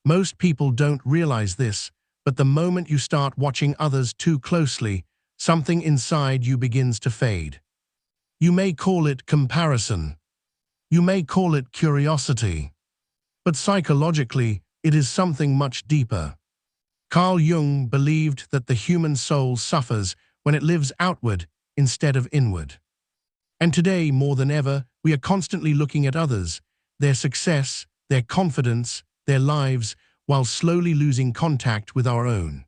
Most people don't realize this, but the moment you start watching others too closely, something inside you begins to fade. You may call it comparison. You may call it curiosity. But psychologically, it is something much deeper. Carl Jung believed that the human soul suffers when it lives outward instead of inward. And today, more than ever, we are constantly looking at others, their success, their confidence, their lives, while slowly losing contact with our own.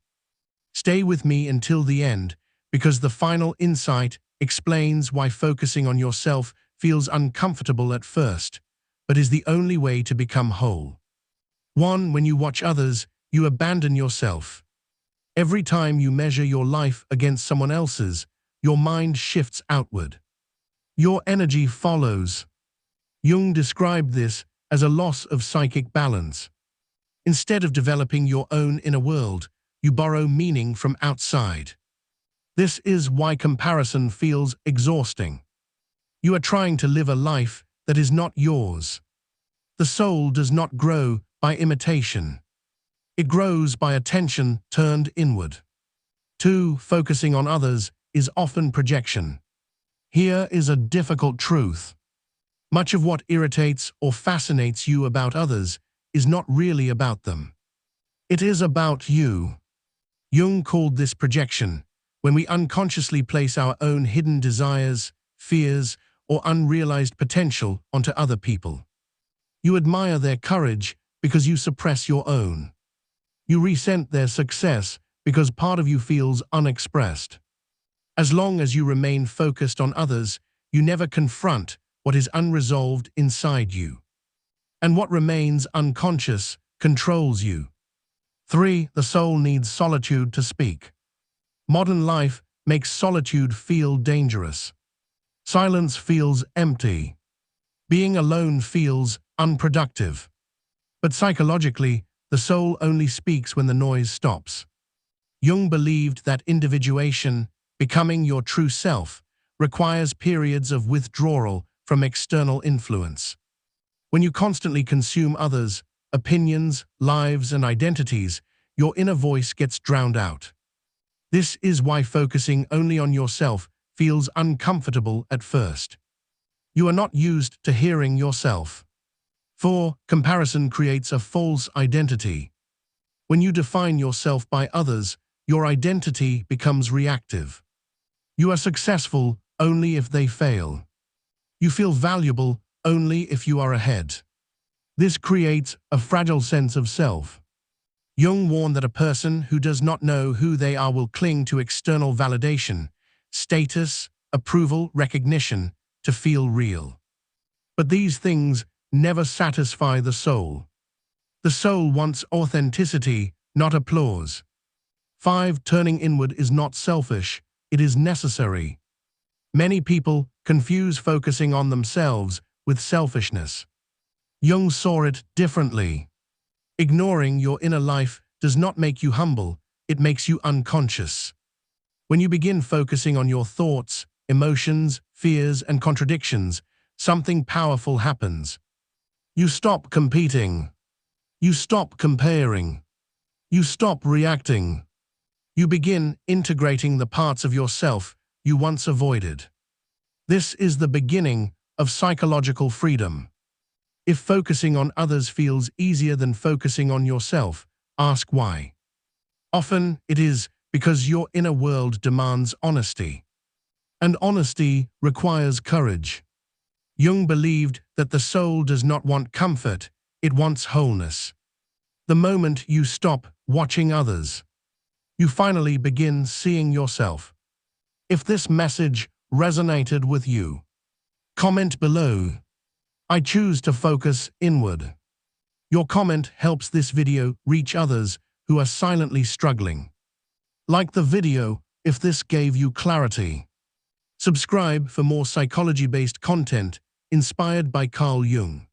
Stay with me until the end, because the final insight explains why focusing on yourself feels uncomfortable at first, but is the only way to become whole. 1. When you watch others, you abandon yourself. Every time you measure your life against someone else's, your mind shifts outward. Your energy follows. Jung described this as a loss of psychic balance. Instead of developing your own inner world, you borrow meaning from outside. This is why comparison feels exhausting. You are trying to live a life that is not yours. The soul does not grow by imitation. It grows by attention turned inward. 2. Focusing on others is often projection. Here is a difficult truth. Much of what irritates or fascinates you about others is not really about them. It is about you. Jung called this projection, when we unconsciously place our own hidden desires, fears, or unrealized potential onto other people. You admire their courage because you suppress your own. You resent their success because part of you feels unexpressed. As long as you remain focused on others, you never confront what is unresolved inside you. And what remains unconscious controls you. 3. The soul needs solitude to speak. Modern life makes solitude feel dangerous. Silence feels empty. Being alone feels unproductive. But psychologically, the soul only speaks when the noise stops. Jung believed that individuation, becoming your true self, requires periods of withdrawal from external influence. When you constantly consume others' opinions, lives, and identities, your inner voice gets drowned out. This is why focusing only on yourself feels uncomfortable at first. You are not used to hearing yourself. 4. Comparison creates a false identity. When you define yourself by others, your identity becomes reactive. You are successful only if they fail. You feel valuable only if you are ahead. This creates a fragile sense of self. Jung warned that a person who does not know who they are will cling to external validation, status, approval, recognition, to feel real. But these things never satisfy the soul. The soul wants authenticity, not applause. 5. Turning inward is not selfish, it is necessary. Many people confuse focusing on themselves with selfishness. Jung saw it differently. Ignoring your inner life does not make you humble, it makes you unconscious. When you begin focusing on your thoughts, emotions, fears, and contradictions, something powerful happens. You stop competing. You stop comparing. You stop reacting. You begin integrating the parts of yourself you once avoided. This is the beginning of psychological freedom. If focusing on others feels easier than focusing on yourself, ask why. Often it is because your inner world demands honesty. And honesty requires courage. Jung believed that the soul does not want comfort, it wants wholeness. The moment you stop watching others, you finally begin seeing yourself. If this message resonated with you, comment below. I choose to focus inward. Your comment helps this video reach others who are silently struggling. Like the video if this gave you clarity. Subscribe for more psychology-based content inspired by Carl Jung.